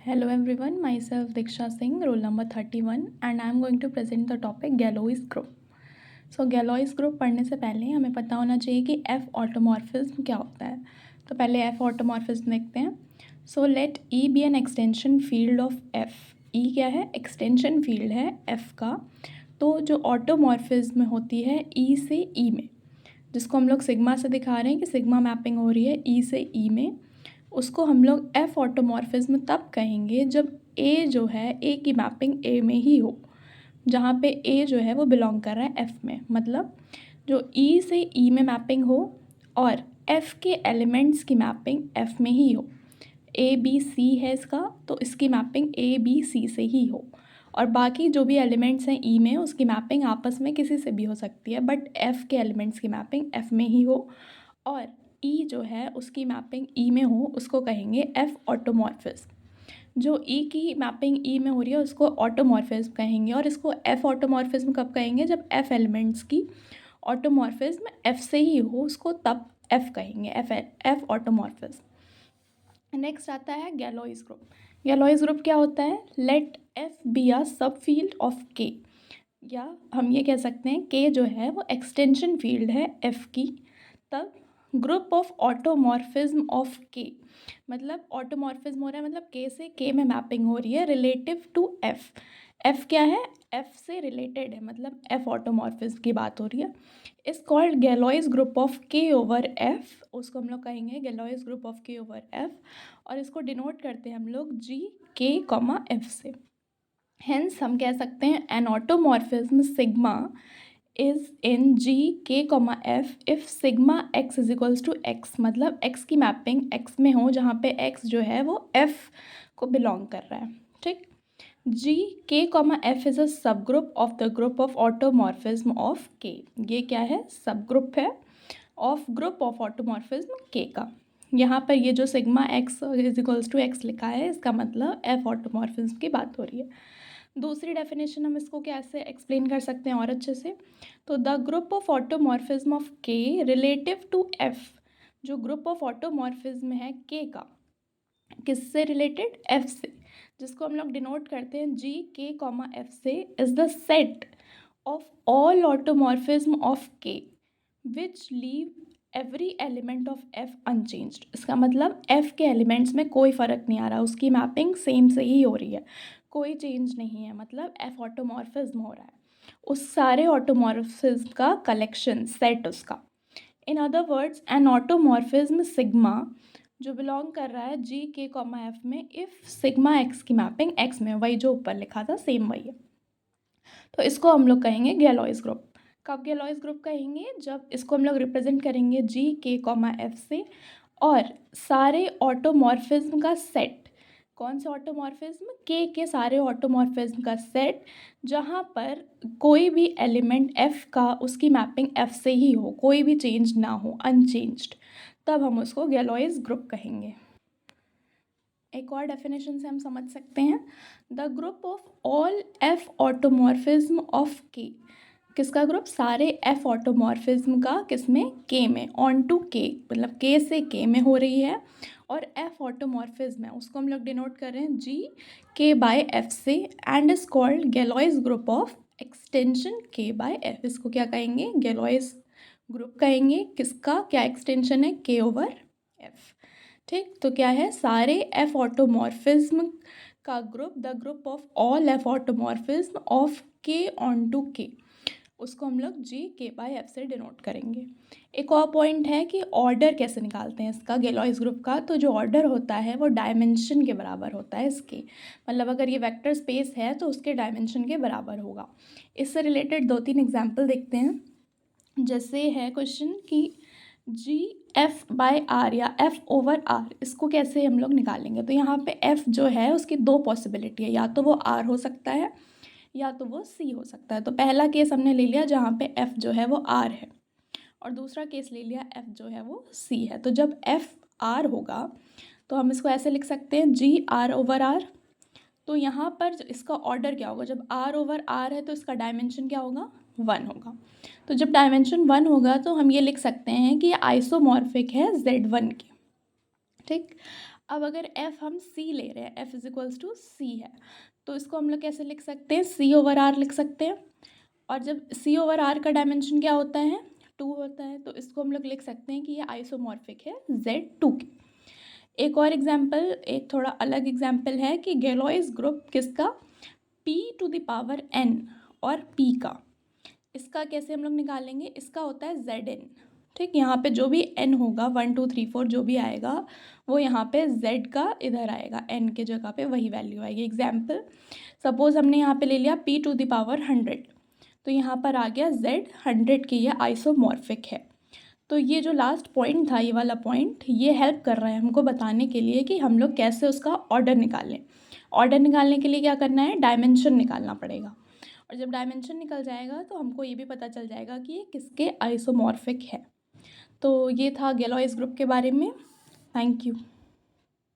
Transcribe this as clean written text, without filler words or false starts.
Hello everyone, myself Diksha Singh, roll number 31 and I am going to present the topic Galois group. So Galois group पढ़ने से पहले हमें पता होना चाहिए कि F ऑटोमॉर्फिज्म क्या होता है. तो पहले F ऑटोमॉर्फिज्म देखते हैं. So let E be an extension field of F. E क्या है? एक्सटेंशन फील्ड है F का. तो जो ऑटोमॉर्फिज्म होती है E से E में, जिसको हम लोग सिग्मा से दिखा रहे हैं कि सिग्मा मैपिंग हो रही है E से E में, उसको हम लोग एफ ऑटोमॉर्फिज्म तब कहेंगे जब ए जो है ए की मैपिंग ए में ही हो, जहाँ पे ए जो है वो बिलोंग कर रहा है एफ में. मतलब जो ई से ई में मैपिंग हो और एफ के एलिमेंट्स की मैपिंग एफ में ही हो. ए बी सी है इसका, तो इसकी मैपिंग ए बी सी से ही हो. और बाकी जो भी एलिमेंट्स हैं ई में, उसकी मैपिंग आपस में किसी से भी हो सकती है, बट एफ़ के एलिमेंट्स की मैपिंग एफ़ में ही हो. और ई जो है उसकी मैपिंग ई में हो, उसको कहेंगे एफ ऑटोमॉर्फिज्म. जो ई की मैपिंग ई में हो रही है उसको ऑटोमॉर्फिज्म कहेंगे. और इसको एफ ऑटोमॉर्फिज्म कब कहेंगे? जब एफ एलिमेंट्स की ऑटोमॉर्फिज्म एफ से ही हो, उसको तब एफ कहेंगे, एफ ऑटोमॉर्फिज्म. नेक्स्ट आता है गैलोइज ग्रुप. गैलोइज ग्रुप क्या होता है? लेट एफ बी अ सब फील्ड ऑफ के, या हम ये कह सकते हैं के जो है वो एक्सटेंशन फील्ड है एफ की. तब ग्रुप ऑफ ऑटोमॉर्फिज्म ऑफ के, मतलब ऑटोमॉर्फिज्म हो रहा है, मतलब के से के में मैपिंग हो रही है रिलेटिव टू एफ. एफ क्या है? एफ से रिलेटेड है, मतलब एफ ऑटोमॉर्फिज्म की बात हो रही है. इस कॉल्ड गैलोइज ग्रुप ऑफ के ओवर एफ. उसको हम लोग कहेंगे गैलोइज ग्रुप ऑफ के ओवर एफ. और इसको डिनोट करते हैं हम लोग जी के कॉमा एफ से. हेंस हम कह सकते हैं an automorphism sigma is in G K comma F if sigma x is equals to x. मतलब एक्स की मैपिंग एक्स में हो, जहाँ पे एक्स जो है वो एफ को बिलोंग कर रहा है. ठीक. जी K comma F is a सब group of the group of automorphism of के. ये क्या है? सब ग्रुप है ऑफ ग्रुप ऑफ ऑटोमॉर्फिज्म के का. यहाँ पर ये जो sigma x is equals to x लिखा है, इसका मतलब एफ ऑटोमॉर्फिज्म की बात हो रही है. दूसरी डेफिनेशन हम इसको कैसे एक्सप्लेन कर सकते हैं और अच्छे से? तो the group of automorphism of के रिलेटिव टू एफ. जो ग्रुप ऑफ ऑटोमॉर्फिज्म है के का, किससे रिलेटेड? एफ से, जिसको हम लोग डिनोट करते हैं जी के कॉमा एफ से, is the set of all automorphism of K which leave every element of F unchanged. इसका मतलब एफ के एलिमेंट्स में कोई फ़र्क नहीं आ रहा, उसकी मैपिंग सेम से ही हो रही है, कोई चेंज नहीं है. मतलब एफ ऑटोमॉर्फिज्म हो रहा है उस सारे ऑटोमॉर्फिज्म का कलेक्शन, सेट उसका. In other words an automorphism sigma जो बिलोंग कर रहा है जी के कॉमा एफ में, इफ़ सिग्मा एक्स की मैपिंग एक्स में, वही जो ऊपर लिखा था सेम वही है. तो इसको हम लोग कहेंगे गैलोइज ग्रुप. कब गैलोइज ग्रुप कहेंगे? जब इसको हम लोग रिप्रेजेंट करेंगे जी के कॉमा एफ से और सारे ऑटोमॉर्फिज्म का सेट. कौन से ऑटोमॉर्फिज्म? के सारे ऑटोमॉर्फिज्म का सेट, जहाँ पर कोई भी एलिमेंट एफ का उसकी मैपिंग एफ से ही हो, कोई भी चेंज ना हो, अनचेंज्ड, तब हम उसको गैलोइज ग्रुप कहेंगे. एक और डेफिनेशन से हम समझ सकते हैं, the group of all F automorphism of के. किसका ग्रुप? सारे एफ ऑटोमॉर्फिज्म का. किसमें? के में. ऑन टू के, मतलब के से के में हो रही है और एफ ऑटोमॉर्फिज्म है, उसको हम लोग डिनोट कर रहे हैं जी के बाय एफ से, and is called Galois group of extension K by F. इसको क्या कहेंगे? गैलोइज ग्रुप कहेंगे. किसका क्या एक्सटेंशन है? के ओवर एफ. ठीक. तो क्या है? सारे एफ ऑटोमॉर्फिज्म का group, the group of all F automorphism of के ऑन टू के, उसको हम लोग जी के बाय एफ से डिनोट करेंगे. एक और पॉइंट है कि ऑर्डर कैसे निकालते हैं इसका, गैलोइज ग्रुप का. तो जो ऑर्डर होता है वो डायमेंशन के बराबर होता है इसके. मतलब अगर ये वेक्टर स्पेस है तो उसके डायमेंशन के बराबर होगा. इससे रिलेटेड 2-3 एग्जाम्पल देखते हैं. जैसे है क्वेश्चन कि जी एफ बाय आर या एफ ओवर आर, इसको कैसे हम लोग निकालेंगे? तो यहाँ पे एफ जो है उसकी 2 पॉसिबिलिटी है, या तो वो आर हो सकता है या तो वो सी हो सकता है. तो पहला केस हमने ले लिया जहाँ पे एफ जो है वो आर है, और दूसरा केस ले लिया एफ जो है वो सी है. तो जब एफ आर होगा तो हम इसको ऐसे लिख सकते हैं जी आर ओवर आर. तो यहाँ पर इसका ऑर्डर क्या होगा? जब आर ओवर आर है तो इसका डायमेंशन क्या होगा? 1 होगा. तो जब डायमेंशन 1 होगा तो हम ये लिख सकते हैं कि ये आइसोमॉर्फिक है Z1 के. ठीक. अब अगर एफ हम सी ले रहे हैं, एफ इज इक्वल्स टू सी है, तो इसको हम लोग कैसे लिख सकते हैं, सी ओवर आर लिख सकते हैं। और जब सी ओवर आर का डायमेंशन क्या होता है, 2 होता है, तो इसको हम लोग लिख सकते हैं कि ये आइसोमॉर्फिक है Z2 की। एक और एग्जाम्पल, एक थोड़ा अलग एग्जाम्पल है कि गैलोइस ग्रुप किसका, p⁴n और p का, इसका कैसे हम लोग निकालेंगे, इसका होता है Zn। ठीक, यहाँ पे जो भी n होगा 1 2 3 4 जो भी आएगा वो यहाँ पे z का इधर आएगा, n के जगह पे वही वैल्यू आएगी। एग्जाम्पल, सपोज हमने यहाँ पे ले लिया p⁴100, तो यहाँ पर आ गया z 100 की, ये आइसोमॉर्फिक है। तो ये जो लास्ट पॉइंट था, ये वाला पॉइंट, ये हेल्प कर रहा है हमको बताने के लिए कि हम लोग कैसे उसका ऑर्डर निकालें। ऑर्डर निकालने के लिए क्या करना है, डायमेंशन निकालना पड़ेगा, और जब डायमेंशन निकल जाएगा तो हमको ये भी पता चल जाएगा कि ये किसके आइसोमॉर्फिक है। तो ये था गैलोइस ग्रुप के बारे में। Thank you.